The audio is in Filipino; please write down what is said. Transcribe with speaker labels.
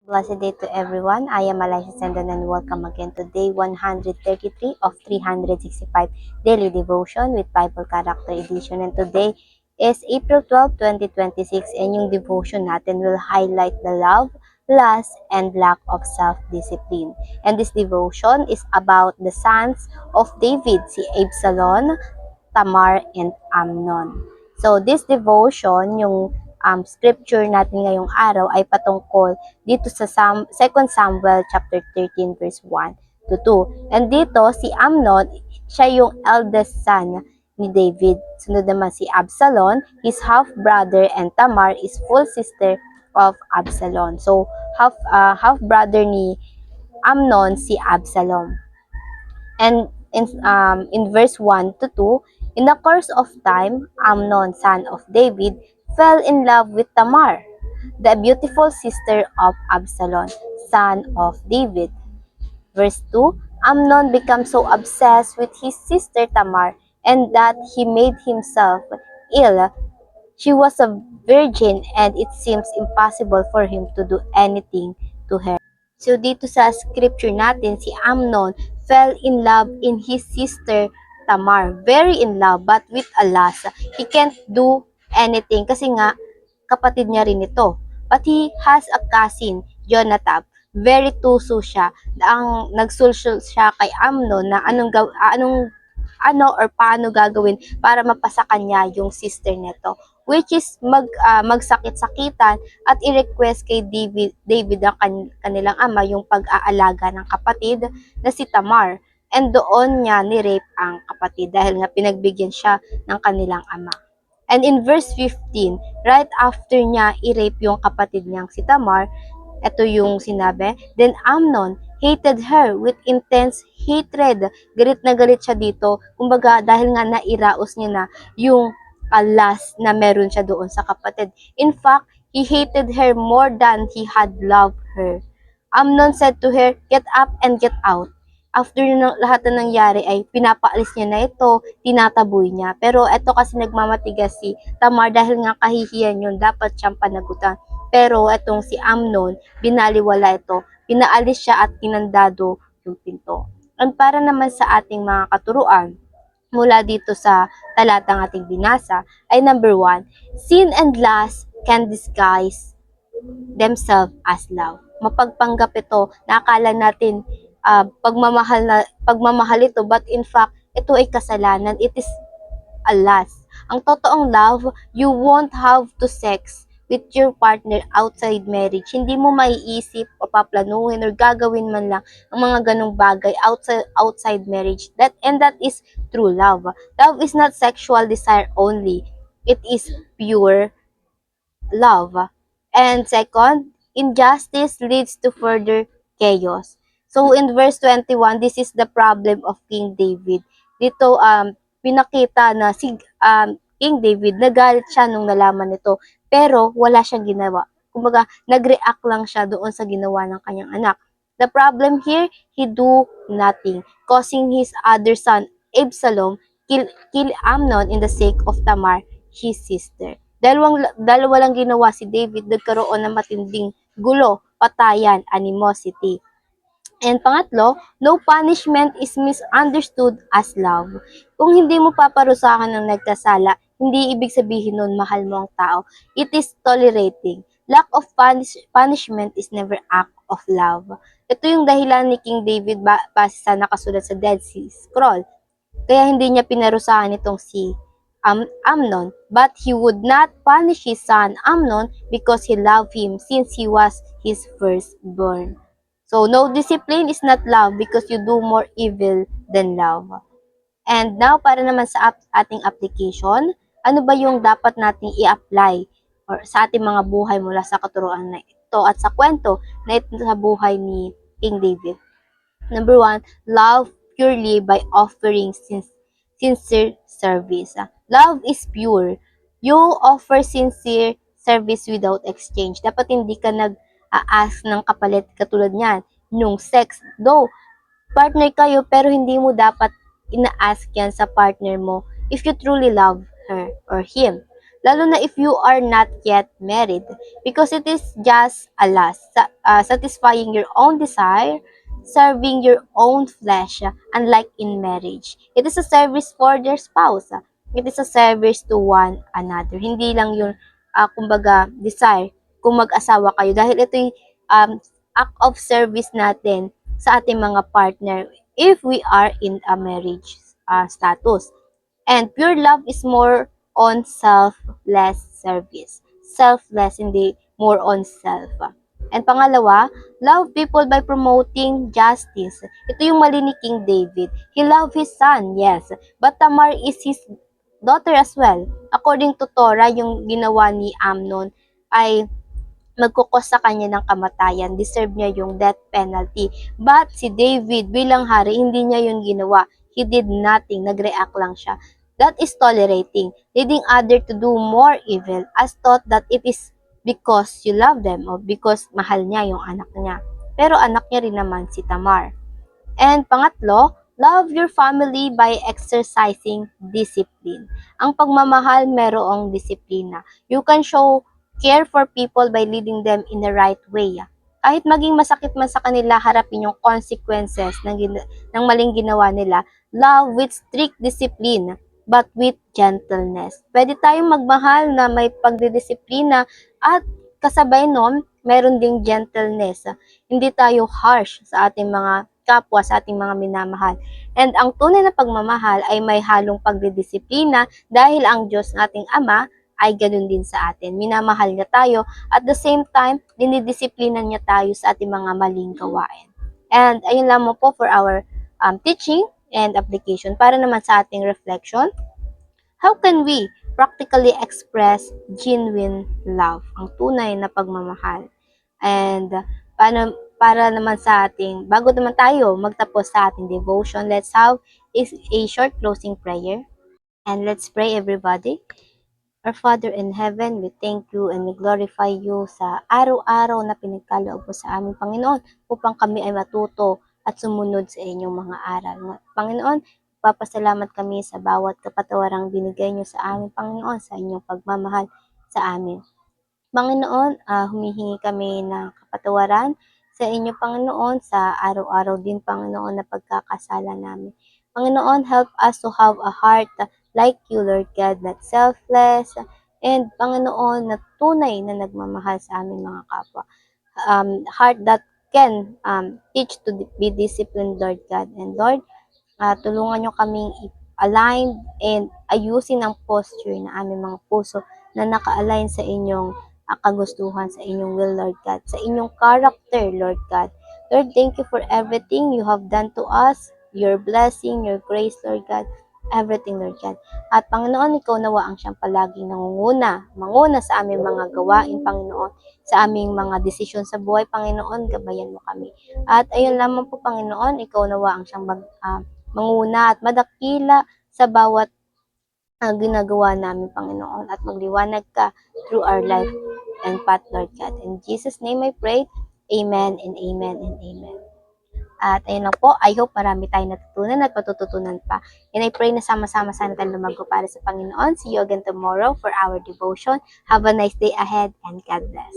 Speaker 1: Blessed day to everyone. I am Elijah Sendon and welcome again to day 133 of 365 Daily Devotion with Bible Character Edition. And today is April 12, 2026 and yung devotion natin will highlight the love, lust, and lack of self-discipline. And this devotion is about the sons of David, si Absalom, Tamar, and Amnon. So this devotion, yung scripture natin ngayong araw ay patungkol dito sa 2 Samuel chapter 13 verse 1 to 2. And dito si Amnon, siya yung eldest son ni David. Sunod naman si Absalom, his half brother, and Tamar is full sister of Absalom. So half brother ni Amnon si Absalom. And in verse 1 to 2, in the course of time, Amnon, son of David, fell in love with Tamar, the beautiful sister of Absalom, son of David. Verse 2, Amnon became so obsessed with his sister Tamar and that he made himself ill. She was a virgin and it seems impossible for him to do anything to her. So dito sa scripture natin, si Amnon fell in love in his sister Tamar. Very in love, but with a lust. He can't do anything kasi nga kapatid niya rin ito. But he has a cousin, Jonadab. Very tuso siya. Ang nagsulsul siya kay Amnon na ano or paano gagawin para mapasa kanya yung sister nito, which is magsakit-sakitan at i-request kay David ang kanilang ama yung pag-aalaga ng kapatid na si Tamar, and doon niya ni-rape ang kapatid dahil nga pinagbigyan siya ng kanilang ama. And in verse 15, right after niya i-rape yung kapatid niyang si Tamar, ito yung sinabi, then Amnon hated her with intense hatred. Galit na galit siya dito. Kumbaga, dahil nga nairaos niya na yung lust na meron siya doon sa kapatid. In fact, he hated her more than he had loved her. Amnon said to her, get up and get out. After lahat na nangyari ay pinapaalis niya na ito, tinataboy niya. Pero ito kasi nagmamatigas si Tamar dahil nga kahihiyan yun, dapat siyang panagutan. Pero itong si Amnon, binaliwala ito, pinaalis siya at kinandado yung pinto. And para naman sa ating mga katuruan, mula dito sa talatang ating binasa, ay number 1, sin and lust can disguise themselves as love. Mapagpanggap ito na akala natin pagmamahal ito, but in fact, ito ay kasalanan. It is a lust. Ang totoong love, you won't have to sex with your partner outside marriage. Hindi mo maiisip o paplanuhin or gagawin man lang ang mga ganong bagay outside marriage. That is true love. Love is not sexual desire only. It is pure love. And second, injustice leads to further chaos. So in verse 21, this is the problem of King David. Dito pinakita na si King David, nagalit siya nung nalaman nito, pero wala siyang ginawa. Kumbaga, nag-react lang siya doon sa ginawa ng kanyang anak. The problem here, he do nothing, causing his other son, Absalom, kill Amnon in the sake of Tamar, his sister. Dalawa lang ginawa si David, nagkaroon ng matinding gulo, patayan, animosity. And pangatlo, no punishment is misunderstood as love. Kung hindi mo paparusahan ng nagkasala, hindi ibig sabihin nun mahal mo ang tao. It is tolerating. Lack of punishment is never act of love. Ito yung dahilan ni King David base sa nakasulat sa Dead Sea Scroll. Kaya hindi niya pinarusahan itong si Amnon, but he would not punish his son Amnon because he loved him since he was his firstborn. So, no discipline is not love because you do more evil than love. And now, para naman sa ating application, ano ba yung dapat nating i-apply or sa ating mga buhay mula sa katuruan na ito at sa kwento na ito sa buhay ni King David? Number 1, love purely by offering sincere service. Love is pure. You offer sincere service without exchange. Dapat hindi ka nag-ask ng kapalit katulad niyan. Yung sex, though, partner kayo, pero hindi mo dapat ina-ask yan sa partner mo if you truly love her or him. lalo na if you are not yet married, because it is just a lust, satisfying your own desire, serving your own flesh, unlike in marriage. It is a service for their spouse. It is a service to one another. Hindi lang yung, kumbaga, desire kung mag-asawa kayo. Dahil ito yung act of service natin sa ating mga partner if we are in a marriage status. And pure love is more on selfless service. Selfless, hindi more on self. And pangalawa, love people by promoting justice. Ito yung mali ni King David. He loved his son, yes, but Tamar is his daughter as well. According to Torah, yung ginawa ni Amnon ay magkukos sa kanya ng kamatayan. Deserve niya yung death penalty. But si David bilang hari, hindi niya yun ginawa. He did nothing. Nag-react lang siya. That is tolerating, leading other to do more evil as thought that it is because you love them or because mahal niya yung anak niya. Pero anak niya rin naman si Tamar. And pangatlo, love your family by exercising discipline. Ang pagmamahal merong disiplina. You can show care for people by leading them in the right way. Kahit maging masakit man sa kanila, harapin yung consequences ng maling ginawa nila. Love with strict discipline, but with gentleness. Pwede tayong magmahal na may pagdidisiplina at kasabay nun, meron ding gentleness. Hindi tayo harsh sa ating mga kapwa, sa ating mga minamahal. And ang tunay na pagmamahal ay may halong pagdidisiplina dahil ang Diyos nating Ama ay ganun din sa atin. Minamahal niya tayo at the same time, dinidisiplina niya tayo sa ating mga maling gawain. And ayun lamang po for our teaching and application. Para naman sa ating reflection, how can we practically express genuine love, ang tunay na pagmamahal? And para naman sa ating, bago naman tayo magtapos sa ating devotion, let's have a short closing prayer. And let's pray, everybody. Our Father in heaven, we thank you and we glorify you sa araw-araw na pinagkaloob mo sa aming Panginoon upang kami ay matuto at sumunod sa inyong mga aral. Panginoon, papasalamat kami sa bawat kapatawarang binigay niyo sa aming Panginoon sa inyong pagmamahal sa amin. Panginoon, humihingi kami ng kapatawaran sa inyo, Panginoon, sa araw-araw din, Panginoon, na pagkakasala namin. Panginoon, help us to have a heart like you, Lord God, not selfless, and Panginoon, na tunay na nagmamahal sa aming mga kapwa. Heart that can teach to be disciplined, Lord God. And Lord, tulungan nyo kaming align and ayusin ang posture na aming mga puso na naka-align sa inyong kagustuhan, sa inyong will, Lord God, sa inyong character, Lord God. Lord, thank you for everything you have done to us, your blessing, your grace, Lord God, everything, Lord God. At Panginoon, ikaw nawa ang siyang palaging manguna sa aming mga gawain, Panginoon, sa aming mga desisyon sa buhay, Panginoon, gabayan mo kami. At ayun lamang po, Panginoon, ikaw nawa ang siyang manguna at madakila sa bawat ginagawa namin, Panginoon, at magliwanag ka through our life and path, Lord God. In Jesus' name I pray, Amen and Amen and Amen. At ayun lang po, I hope marami tayong natutunan at patututunan pa. And I pray na sama-sama sana tayo lumago para sa Panginoon. See you again tomorrow for our devotion. Have a nice day ahead and God bless.